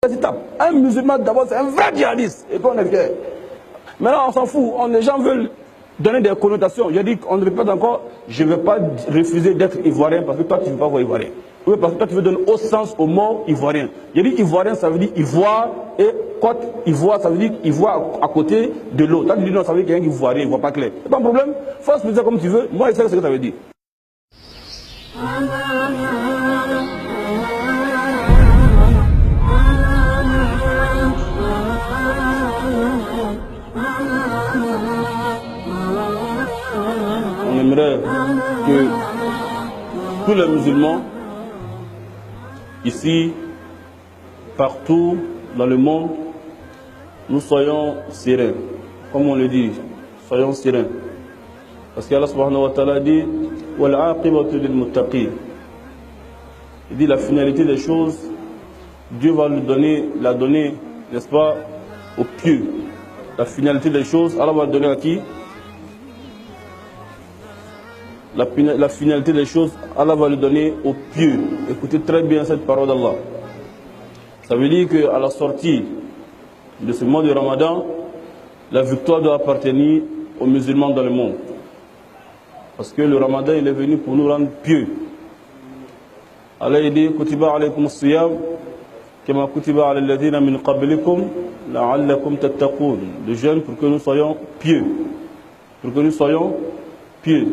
Un musulman d'abord c'est un vrai djihadiste et puis on est fier. Maintenant on s'en fout, les gens veulent donner des connotations. Je dis, on ne répète encore, je ne vais pas refuser d'être ivoirien parce que toi tu ne veux pas voir ivoirien. Oui, parce que toi tu veux donner au sens au mot ivoirien. Je dis ivoirien ça veut dire ivoire et côte ivoire ça veut dire ivoire à côté de l'eau. Toi tu dis non ça veut dire qu'il y a un ivoirien, il ne voit pas clair. C'est pas un problème, force me dire comme tu veux, moi je sais ce que ça veut dire. On aimerait que tous les musulmans, ici, partout dans le monde, nous soyons sereins. Comme on le dit, soyons sereins. Parce qu'Allah subhanahu wa ta'ala dit وَالْعَاقِبَةُ لِلْمُتَّقِينَ. Il dit la finalité des choses, Dieu va la donner, n'est-ce pas, aux pieux. La finalité des choses, Allah va la donner à qui? La finalité des choses, Allah va le donner aux pieux. Écoutez très bien cette parole d'Allah. Ça veut dire qu'à la sortie de ce mois de Ramadan, la victoire doit appartenir aux musulmans dans le monde. Parce que le Ramadan, il est venu pour nous rendre pieux. Allah dit Kutiba alaykum as-siyam kama kutiba ala alladhina min qablikum la'allakum tattaqun. Le jeûne pour que nous soyons pieux. Pour que nous soyons pieux.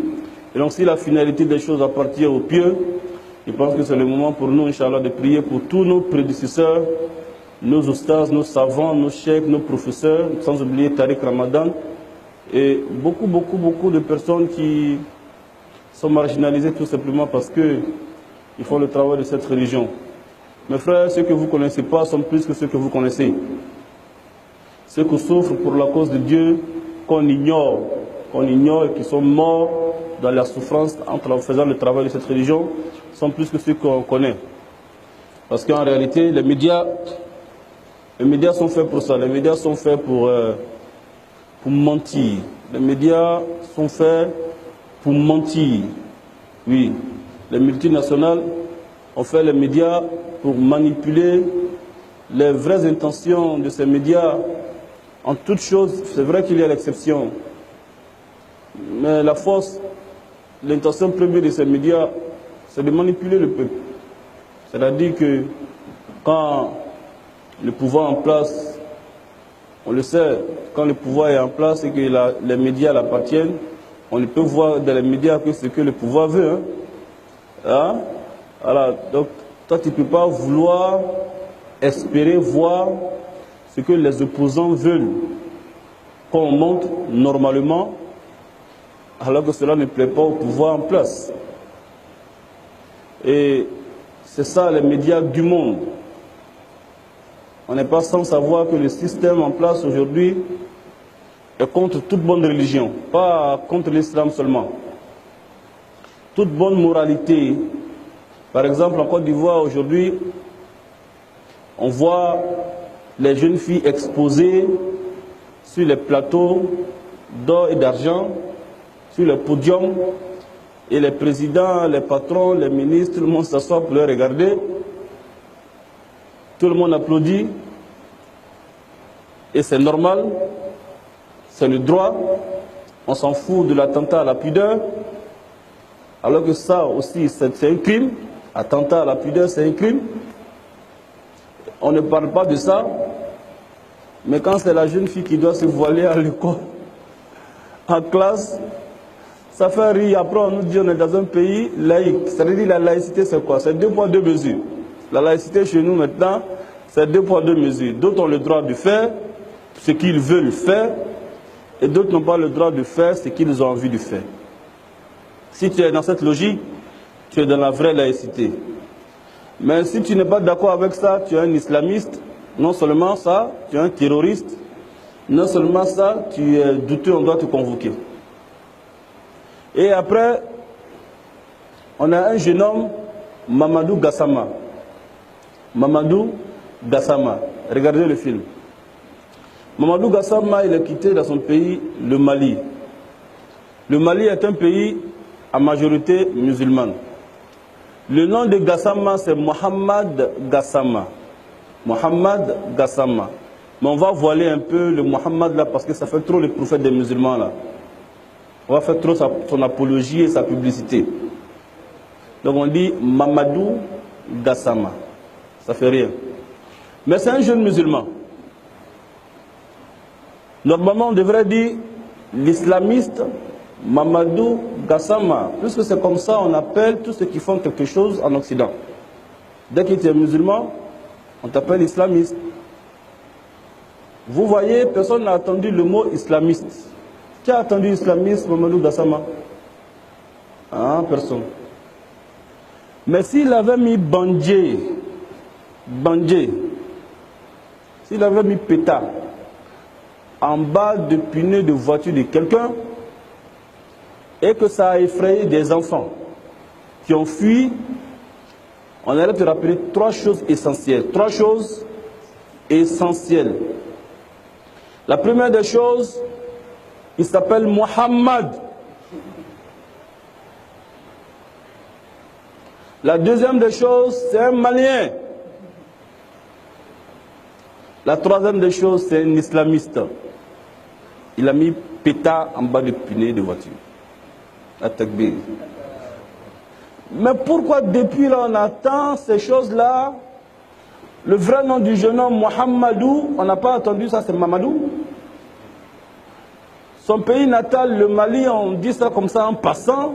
Et donc si la finalité des choses appartient aux pieux, je pense que c'est le moment pour nous, Inch'Allah, de prier pour tous nos prédécesseurs, nos oustas, nos savants, nos cheikhs, nos professeurs, sans oublier Tariq Ramadan, et beaucoup de personnes qui sont marginalisées tout simplement parce qu'ils font le travail de cette religion. Mes frères, ceux que vous ne connaissez pas sont plus que ceux que vous connaissez. Ceux qui souffrent pour la cause de Dieu, qu'on ignore et qui sont morts dans la souffrance en faisant le travail de cette religion, sont plus que ceux qu'on connaît. Parce qu'en réalité, les médias sont faits pour ça. Les médias sont faits pour mentir. Les médias sont faits pour mentir. Oui, les multinationales ont fait les médias pour manipuler les vraies intentions de ces médias. En toute chose, c'est vrai qu'il y a l'exception. Mais la force, l'intention première de ces médias, c'est de manipuler le peuple. C'est-à-dire que quand le pouvoir en place, on le sait, quand le pouvoir est en place et que les médias l'appartiennent, on ne peut voir dans les médias que ce que le pouvoir veut. Hein? Voilà. Donc, toi, tu ne peux pas vouloir espérer voir ce que les opposants veulent qu'on monte normalement, alors que cela ne plaît pas au pouvoir en place. Et c'est ça les médias du monde. On n'est pas sans savoir que le système en place aujourd'hui est contre toute bonne religion, pas contre l'islam seulement. Toute bonne moralité. Par exemple, en Côte d'Ivoire aujourd'hui, on voit les jeunes filles exposées sur les plateaux d'or et d'argent, sur le podium, et les présidents, les patrons, les ministres, tout le monde s'assoit pour les regarder. Tout le monde applaudit. Et c'est normal, c'est le droit. On s'en fout de l'attentat à la pudeur. Alors que ça aussi, c'est un crime. Attentat à la pudeur, c'est un crime. On ne parle pas de ça. Mais quand c'est la jeune fille qui doit se voiler à l'école, en classe, ça fait rire. Après, on nous dit qu'on est dans un pays laïque. Ça veut dire la laïcité, c'est quoi? C'est 2 poids 2 mesures. La laïcité chez nous maintenant, c'est 2 poids 2 mesures. D'autres ont le droit de faire ce qu'ils veulent faire, et d'autres n'ont pas le droit de faire ce qu'ils ont envie de faire. Si tu es dans cette logique, tu es dans la vraie laïcité. Mais si tu n'es pas d'accord avec ça, tu es un islamiste. Non seulement ça, tu es un terroriste. Non seulement ça, tu es douteux, on doit te convoquer. Et après, on a un jeune homme, Mamadou Gassama. Mamadou Gassama. Regardez le film. Mamadou Gassama, il a quitté dans son pays le Mali. Le Mali est un pays à majorité musulmane. Le nom de Gassama, c'est Mohamed Gassama. Mohammed Gassama. Mais on va voiler un peu le Mohammed là parce que ça fait trop le prophète des musulmans là. On va faire trop son apologie et sa publicité. Donc on dit Mamadou Gassama. Ça fait rien. Mais c'est un jeune musulman. Normalement on devrait dire l'islamiste Mamadou Gassama. Puisque c'est comme ça on appelle tous ceux qui font quelque chose en Occident. Dès que tu es musulman, on t'appelle islamiste. Vous voyez, personne n'a attendu le mot islamiste. Qui a attendu islamiste, Mamadou Gassama? Ah, personne. Mais s'il avait mis Bandje, s'il avait mis pétard en bas de pneu de voiture de quelqu'un et que ça a effrayé des enfants qui ont fui, on allait te rappeler trois choses essentielles. Trois choses essentielles. La première des choses, il s'appelle Mohammed. La deuxième des choses, c'est un Malien. La troisième des choses, c'est un islamiste. Il a mis pétard en bas du pneu de voiture. La takbir. Mais pourquoi depuis là on attend ces choses-là? Le vrai nom du jeune homme, Mohamedou, on n'a pas entendu ça, c'est Mamadou. Son pays natal, le Mali, on dit ça comme ça en passant.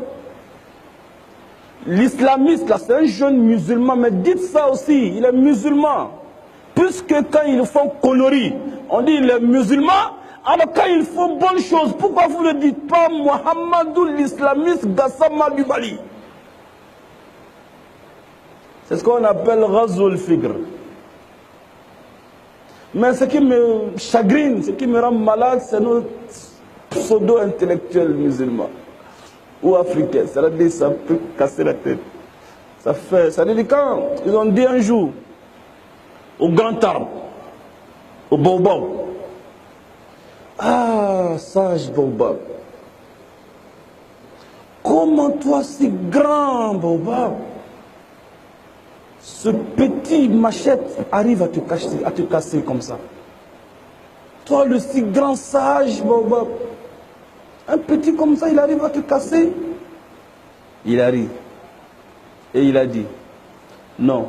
L'islamiste, là, c'est un jeune musulman, mais dites ça aussi, il est musulman. Puisque quand ils font conneries, on dit il est musulman, alors quand ils font bonnes choses, pourquoi vous ne dites pas Mohamedou, l'islamiste Gassama du Mali? C'est ce qu'on appelle Razoul Figr. Mais ce qui me chagrine, ce qui me rend malade, c'est nos pseudo-intellectuels musulmans ou africains. Ça veut dire ça peut casser la tête. Ça veut dire quand ils ont dit un jour au grand arbre, au baobab, ah, sage baobab, comment toi si grand baobab, ce petit machette arrive à te casser comme ça. Toi, le si grand sage, baobab, un petit comme ça, il arrive à te casser. Il arrive. Et il a dit, non,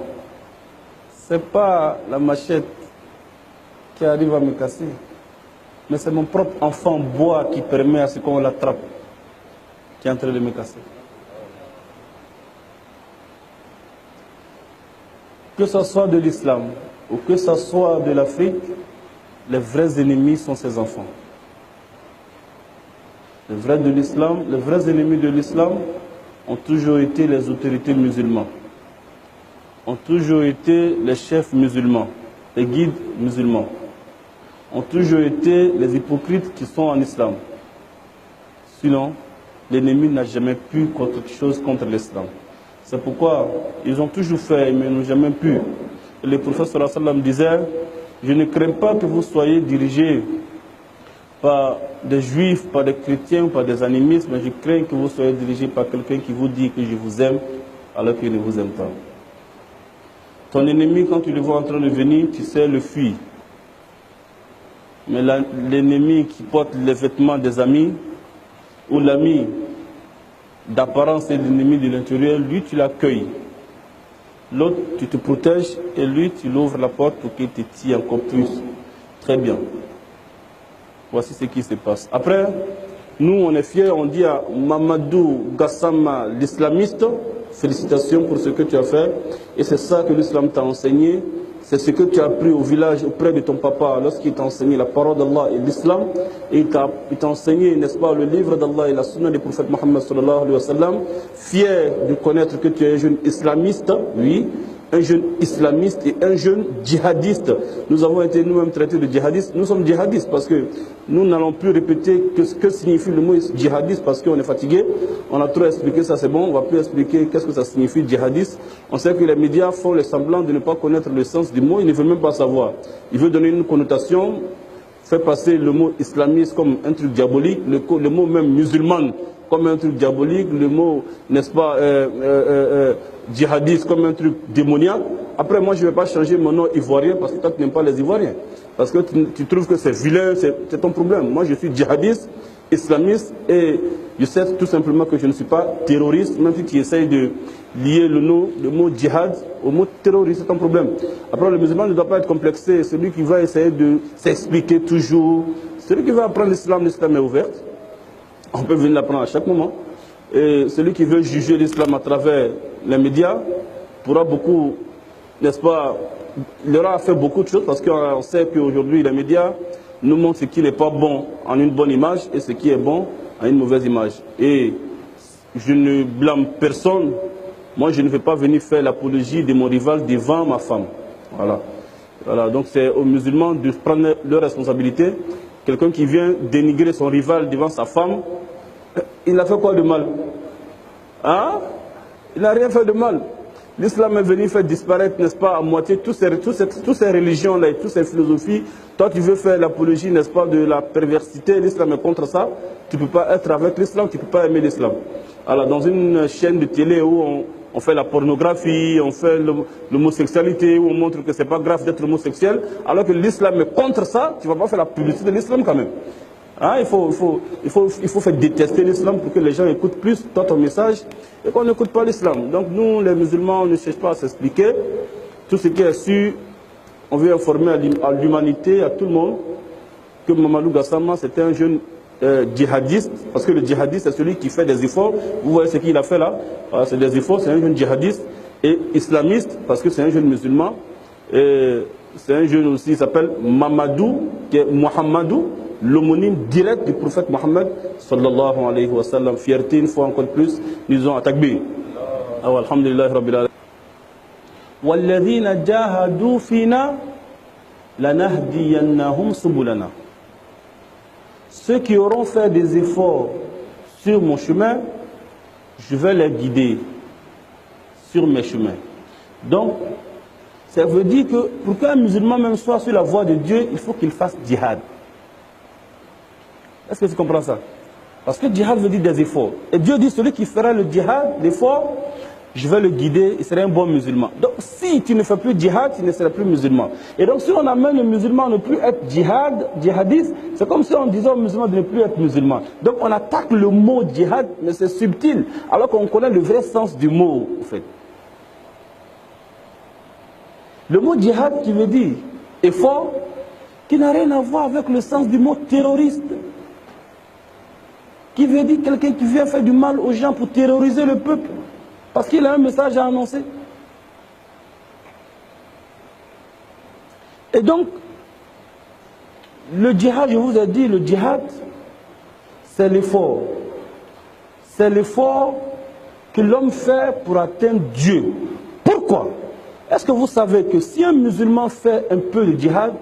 c'est pas la machette qui arrive à me casser, mais c'est mon propre enfant bois qui permet à ce qu'on l'attrape, qui est en train de me casser. Que ce soit de l'islam ou que ce soit de l'Afrique, les vrais ennemis sont ses enfants. Les vrais ennemis de l'islam ont toujours été les autorités musulmanes, ont toujours été les chefs musulmans, les guides musulmans, ont toujours été les hypocrites qui sont en islam. Sinon, l'ennemi n'a jamais pu contre quelque chose contre l'islam. C'est pourquoi ils ont toujours fait, mais n'ont jamais pu. Et le prophète sallallahu alayhi wa sallam disait, je ne crains pas que vous soyez dirigés par des juifs, par des chrétiens, par des animistes, mais je crains que vous soyez dirigés par quelqu'un qui vous dit que je vous aime, alors qu'il ne vous aime pas. Ton ennemi, quand tu le vois en train de venir, tu sais le fuir. Mais l'ennemi qui porte les vêtements des amis, ou l'ami d'apparence et l'ennemi de l'intérieur, lui tu l'accueilles. L'autre, tu te protèges et lui, tu l'ouvres la porte pour qu'il te tire encore plus. Très bien. Voici ce qui se passe. Après, nous on est fiers, on dit à Mamadou Gassama, l'islamiste, félicitations pour ce que tu as fait. Et c'est ça que l'islam t'a enseigné. C'est ce que tu as appris au village auprès de ton papa lorsqu'il t'a enseigné la parole d'Allah et l'islam. Et il t'a enseigné, n'est-ce pas, le livre d'Allah et la sunna du prophète Mohammed sallallahu alayhi wa sallam. Fier de connaître que tu es un jeune islamiste, oui, un jeune islamiste et un jeune djihadiste. Nous avons été nous-mêmes traités de djihadistes. Nous sommes djihadistes parce que nous n'allons plus répéter ce que signifie le mot djihadiste parce qu'on est fatigué. On a trop expliqué ça, c'est bon. On ne va plus expliquer qu'est-ce que ça signifie djihadiste. On sait que les médias font le semblant de ne pas connaître le sens du mot. Ils ne veulent même pas savoir. Ils veulent donner une connotation fait passer le mot islamiste comme un truc diabolique, le mot même musulman comme un truc diabolique, le mot, n'est-ce pas, djihadiste comme un truc démoniaque. Après, moi, je ne vais pas changer mon nom ivoirien parce que toi, tu n'aimes pas les Ivoiriens. Parce que tu trouves que c'est vilain, c'est ton problème. Moi, je suis djihadiste, islamiste, et je sais tout simplement que je ne suis pas terroriste, même si tu essayes de lier le mot djihad au mot terroriste, c'est ton problème. Après, le musulman ne doit pas être complexé. Celui qui va essayer de s'expliquer toujours, celui qui va apprendre l'islam est ouvert. On peut venir l'apprendre à chaque moment. Et celui qui veut juger l'islam à travers les médias pourra beaucoup, n'est-ce pas, il aura fait beaucoup de choses parce qu'on sait qu'aujourd'hui les médias nous montrent ce qui n'est pas bon en une bonne image et ce qui est bon en une mauvaise image. Et je ne blâme personne. Moi, je ne vais pas venir faire l'apologie de mon rival devant ma femme. Voilà. Voilà. Donc c'est aux musulmans de prendre leurs responsabilités. Quelqu'un qui vient dénigrer son rival devant sa femme, il a fait quoi de mal? Hein? Il n'a rien fait de mal. L'islam est venu faire disparaître, n'est-ce pas, à moitié toutes ces religions-là et toutes ces philosophies. Toi, tu veux faire l'apologie, n'est-ce pas, de la perversité. L'islam est contre ça. Tu ne peux pas être avec l'islam, tu ne peux pas aimer l'islam. Alors, dans une chaîne de télé où on fait la pornographie, on fait l'homosexualité, où on montre que ce n'est pas grave d'être homosexuel, alors que l'islam est contre ça, tu ne vas pas faire la publicité de l'islam quand même. Hein, il faut faire détester l'islam pour que les gens écoutent plus ton message et qu'on n'écoute pas l'islam. Donc nous, les musulmans, on ne cherche pas à s'expliquer. Tout ce qui est sûr, on veut informer à l'humanité, à tout le monde, que Mamadou Gassama, c'était un jeune djihadiste, parce que le djihadiste, c'est celui qui fait des efforts. Vous voyez ce qu'il a fait là, c'est des efforts, c'est un jeune djihadiste, et islamiste, parce que c'est un jeune musulman, et c'est un jeune aussi, il s'appelle Mamadou, qui est Mohamedou, l'homonyme direct du prophète Mohammed, sallallahu alayhi wa sallam. Fierté, une fois encore plus, nous ont attaqué. Alhamdulillah, rabbil alamin. وَالَّذِينَ جَاهَدُوا فِينَا لَنَهْدِيَنَّهُمْ سُبُلَنَا. Ceux qui auront fait des efforts sur mon chemin, je vais les guider sur mes chemins. Donc, ça veut dire que pour qu'un musulman même soit sur la voie de Dieu, il faut qu'il fasse djihad. Est-ce que tu comprends ça? Parce que djihad veut dire des efforts. Et Dieu dit, celui qui fera le djihad, l'effort, je vais le guider, il sera un bon musulman. Donc si tu ne fais plus djihad, tu ne seras plus musulman. Et donc si on amène le musulman à ne plus être djihadiste, c'est comme si on disait aux musulmans de ne plus être musulman. Donc on attaque le mot djihad, mais c'est subtil, alors qu'on connaît le vrai sens du mot, en fait. Le mot djihad qui veut dire effort, qui n'a rien à voir avec le sens du mot terroriste, qui veut dire quelqu'un qui vient faire du mal aux gens pour terroriser le peuple, parce qu'il a un message à annoncer. Et donc, le djihad, je vous ai dit, le djihad, c'est l'effort. C'est l'effort que l'homme fait pour atteindre Dieu. Pourquoi? Est-ce que vous savez que si un musulman fait un peu de djihad,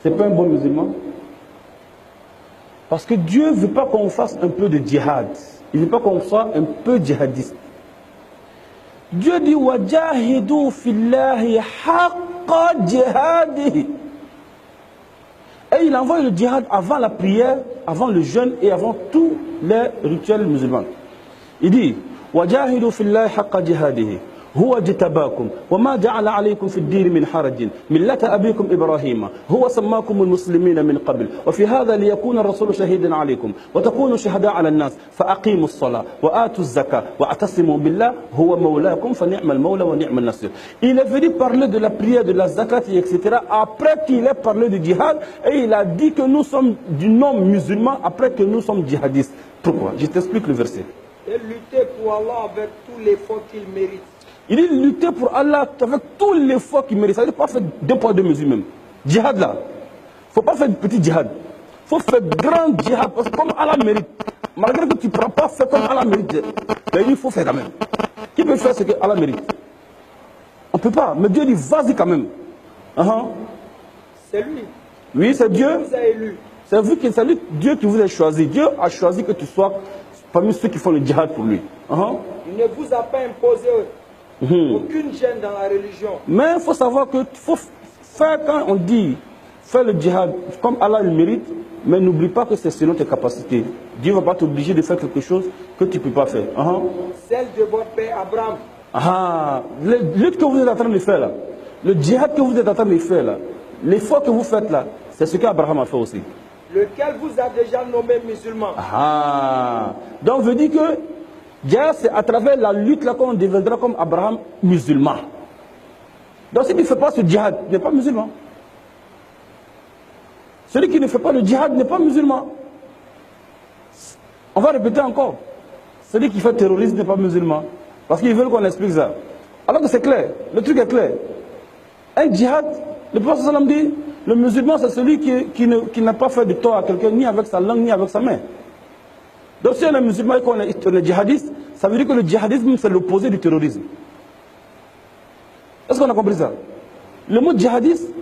ce n'est pas un bon musulman? Parce que Dieu ne veut pas qu'on fasse un peu de djihad. Il ne veut pas qu'on soit un peu djihadiste. Dieu dit وَجَاهِدُوا فِي اللَّهِ حَقَّ جِهَادِهِ. Et il envoie le djihad avant la prière, avant le jeûne et avant tous les rituels musulmans. Il dit وَجَاهِدُوا فِي اللَّهِ حَقَّ جِهَادِهِ هو اجتباكم وما جعل عليكم في الدين من حرج ملة أبيكم إبراهيم هو سماكم المسلمين من قبل وفي هذا ليكون الرسول شهيدا عليكم وتكونوا شهداء على الناس فأقيموا الصلاة وآتوا الزكاة واعتصموا بالله هو مولاكم فنعم المولى ونعم النصير. Il est venu parler de la prière, de la zakat, etc. après qu'il ait parlé du djihad et il a dit que nous sommes du nom musulman après que nous sommes djihadistes. Pourquoi? Je t'explique le verset. Et lutter pour Allah avec tous les efforts qu'il mérite. Il dit lutter pour Allah avec tous les efforts qu'il mérite. Ça ne veut pas faire deux poids deux mesures même. Djihad là. Il ne faut pas faire petit djihad. Il faut faire grand djihad. Parce que comme Allah mérite, malgré que tu ne prends pas, fais comme Allah mérite. Mais il faut faire quand même. Qui peut faire ce que Allah mérite? On ne peut pas. Mais Dieu dit vas-y quand même. C'est lui. Oui, c'est Dieu. Qui vous a élu. C'est vous qui, c'est Dieu qui vous a choisi. Dieu a choisi que tu sois parmi ceux qui font le djihad pour lui. Il ne vous a pas imposé aucune gêne dans la religion. Mais il faut savoir que faut faire, quand on dit fais le djihad comme Allah le mérite, mais n'oublie pas que c'est selon tes capacités. Dieu ne va pas t'obliger de faire quelque chose que tu ne peux pas faire. Celle de votre père Abraham. Le lutte que vous êtes en train de faire là, le djihad que vous êtes en train de faire là, l'effort que vous faites là, c'est ce qu'Abraham a fait aussi. Lequel vous a déjà nommé musulman. Donc je dis que djihad, c'est à travers la lutte là qu'on deviendra comme Abraham musulman. Donc si tu ne fais pas ce djihad, tu n'es pas musulman. Celui qui ne fait pas le djihad n'est pas musulman. On va répéter encore. Celui qui fait terrorisme n'est pas musulman. Parce qu'ils veulent qu'on explique ça. Alors que c'est clair, le truc est clair. Un djihad, le prophète sallam dit, le musulman c'est celui qui n'a pas fait de tort à quelqu'un, ni avec sa langue, ni avec sa main. Donc si on est musulman et qu'on est djihadiste, ça veut dire que le djihadisme c'est l'opposé du terrorisme. Est-ce qu'on a compris ça? Le mot djihadiste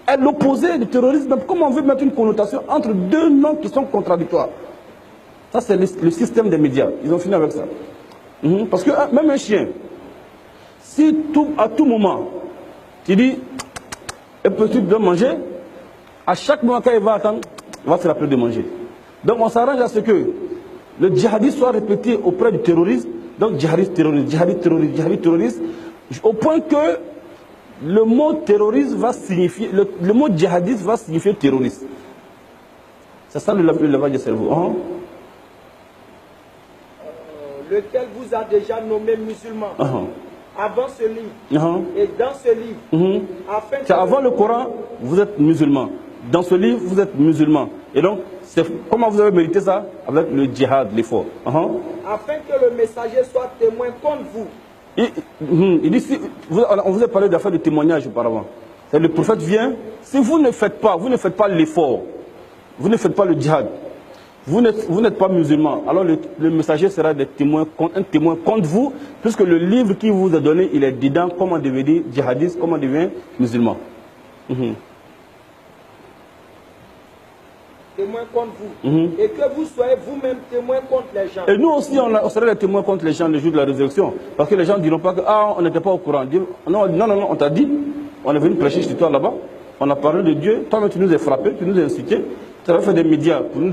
est l'opposé du terrorisme. Comment on veut mettre une connotation entre deux noms qui sont contradictoires? Ça c'est le système des médias. Ils ont fini avec ça. Parce que même un chien, si à tout moment, tu dis, et petit doit manger, à chaque moment quand il va attendre, il va se rappeler de manger. Donc on s'arrange à ce que le djihadisme soit répété auprès du terrorisme. Donc djihadiste, terroriste, djihadiste, terroriste, djihadiste, terroriste, au point que le mot terroriste va signifier, le mot djihadiste va signifier terroriste. C'est ça le lavage du cerveau. Lequel vous a déjà nommé musulman. Avant ce livre. Et dans ce livre. Avant le Coran, vous êtes musulman. Dans ce livre, vous êtes musulman. Et donc, comment vous avez mérité ça? Avec le djihad, l'effort. Afin que le messager soit témoin contre vous. Il dit, on vous a parlé d'affaires de témoignage auparavant. Le prophète vient, si vous ne faites pas l'effort, vous ne faites pas le djihad, vous n'êtes pas musulman, alors le messager sera un témoin contre vous, puisque le livre qui vous a donné, il est dedans, comment devenir djihadiste, comment devenir musulman. Témoin contre vous. Et que vous soyez vous-même témoin contre les gens. Et nous aussi, on sera les témoins contre les gens le jour de la résurrection. Parce que les gens ne diront pas que on n'était pas au courant. Non, on t'a dit, on est venu prêcher chez toi là-bas, on a parlé de Dieu, toi tu nous as frappé, tu nous as insulté, tu as fait des médias pour nous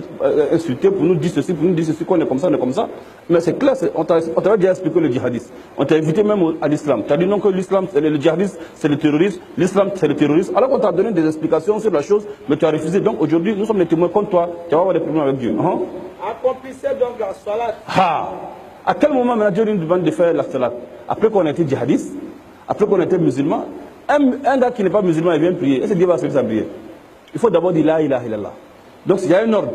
insulter, pour nous dire ceci, pour nous dire ceci, qu'on est comme ça, on est comme ça. Mais c'est clair, on t'avait déjà expliqué le djihadisme. On t'a invité même à l'islam. Tu as dit non que l'islam, le djihadisme, c'est le terrorisme, l'islam, c'est le terrorisme. Alors qu'on t'a donné des explications sur la chose, mais tu as refusé. Donc aujourd'hui, nous sommes les témoins contre toi, tu vas avoir des problèmes avec Dieu. Accomplissez donc la salat. À quel moment maintenant Dieu nous demande de faire la salat? Après qu'on a été djihadiste, après qu'on a été musulman, un gars qui n'est pas musulman, il vient prier. Est-ce que Dieu va se faire prier? Il faut d'abord dire la ilaha illallah. Donc il y a un ordre.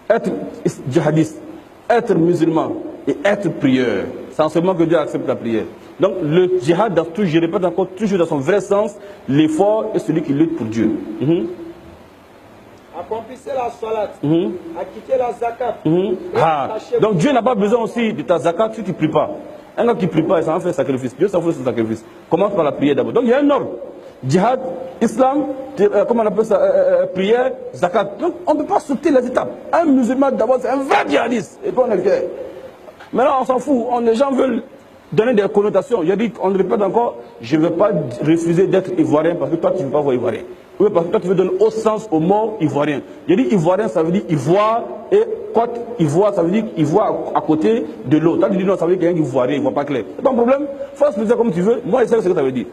Être djihadiste, être musulman et être prieur. C'est en ce moment que Dieu accepte la prière. Donc le djihad, je répète encore, toujours dans son vrai sens, l'effort est celui qui lutte pour Dieu. Accomplissez la salat, acquittez la zakat. Donc Dieu n'a pas besoin aussi de ta zakat si tu ne pries pas. Un gars qui ne prie pas, il s'en fait un sacrifice. Dieu s'en fait son sacrifice. Commence par la prière d'abord. Donc il y a un ordre. Djihad, islam, comment on appelle ça, prière, zakat. Donc on ne peut pas sauter les étapes. Un musulman d'abord c'est un vrai djihadiste. Et puis on est fier. Maintenant on s'en fout. Les gens veulent donner des connotations. Je dis, on le répète encore, je ne vais pas refuser d'être ivoirien parce que toi tu ne veux pas voir ivoirien. Oui, parce que toi tu veux donner au sens au mot ivoirien. Je dis ivoirien, ça veut dire ivoire, et côte, ivoire, ça veut dire ivoire à côté de l'eau. Toi tu dis non, ça veut dire qu'il y a un ivoirien, il ne voit pas clair. C'est pas un problème. Faut expliquer comme tu veux. Moi je sais ce que ça veut dire.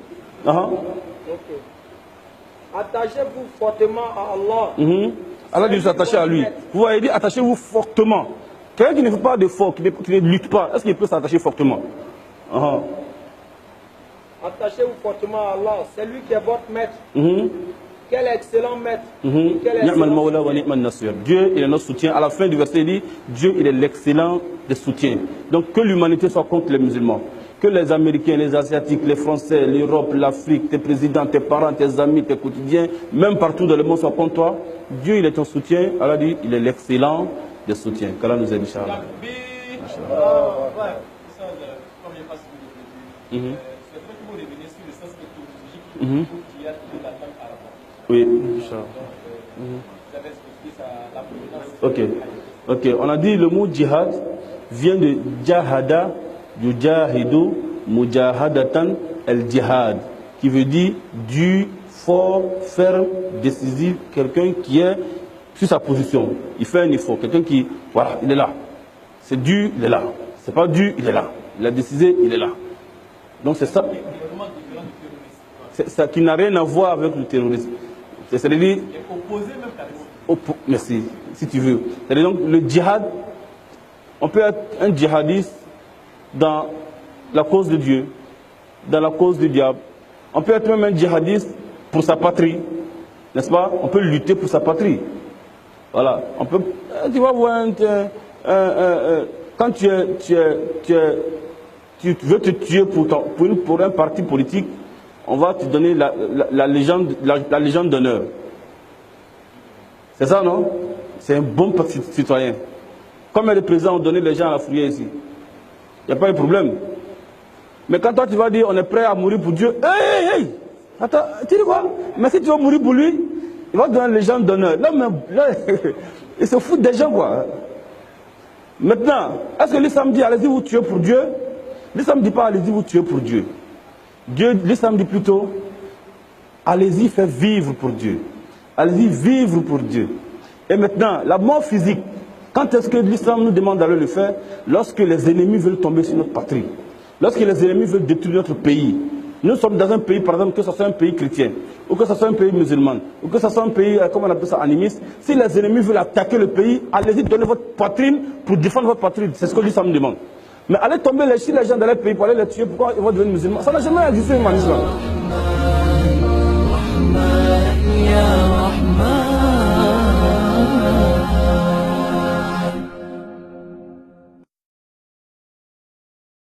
Attachez-vous fortement à Allah. Allah dit s'attacher à lui. Vous voyez, il dit attachez-vous fortement. Quelqu'un qui ne fait pas d'effort, qui ne lutte pas, est-ce qu'il peut s'attacher fortement? Attachez-vous fortement à Allah. C'est lui qui est votre maître. Quel excellent maître. Dieu, il est notre soutien. À la fin du verset, il dit Dieu, il est l'excellent des soutiens. Donc que l'humanité soit contre les musulmans. Que les Américains, les Asiatiques, les Français, l'Europe, l'Afrique, tes présidents, tes parents, tes amis, tes quotidiens, même partout dans le monde soient contre toi. Dieu, il est ton soutien. Allah dit, il est l'excellent des soutiens. Qu'Allah nous aide, Inch'Allah. C'est vrai qu'il faut revenir sur le sens étymologique qui a trouvé la langue arabe. Oui, Inch'Allah. Vous avez expliqué la provenance. Ok, on a dit le mot djihad vient de jahada, yujahidu, mujahadatan, el djihad, qui veut dire du fort, ferme, décisif, quelqu'un qui est sur sa position. Il fait un effort, quelqu'un qui, voilà, il est là. C'est dur, il est là. C'est pas dur, il est là. Il a décidé, il est là. Donc c'est ça. C'est ça qui n'a rien à voir avec le terrorisme. C'est-à-dire... Opposé même carrément. Merci, si tu veux. C'est-à-dire donc le djihad, on peut être un djihadiste dans la cause de Dieu, dans la cause du diable. On peut être même un djihadiste pour sa patrie, n'est-ce pas? On peut lutter pour sa patrie. Voilà. On peut, tu vas voir, quand tu veux te tuer pour un parti politique, on va te donner la légende d'honneur. C'est ça, non? C'est un bon citoyen. Comme les présidents ont donné les gens à la fourrière ici. Il n'y a pas de problème. Mais quand toi tu vas dire on est prêt à mourir pour Dieu, hey! Attends, tu dis quoi? Mais si tu veux mourir pour lui, il va te donner les gens d'honneur. Là, il se fout des gens, quoi. Maintenant, est-ce que l'islam dit allez-y vous tuez pour Dieu? L'islam ne dit pas allez-y vous tuez pour Dieu. L'islam dit plutôt allez-y faire vivre pour Dieu. Allez-y vivre pour Dieu. Et maintenant, la mort physique, quand est-ce que l'islam nous demande d'aller le faire? Lorsque les ennemis veulent tomber sur notre patrie. Lorsque les ennemis veulent détruire notre pays. Nous sommes dans un pays, par exemple, que ce soit un pays chrétien, ou que ce soit un pays musulman, ou que ce soit un pays, comment on appelle ça, animiste. Si les ennemis veulent attaquer le pays, allez-y donner votre poitrine pour défendre votre patrie. C'est ce que l'islam demande. Mais allez tomber sur les gens dans les pays pour aller les tuer, pourquoi ils vont devenir musulmans? Ça n'a jamais existé en islam.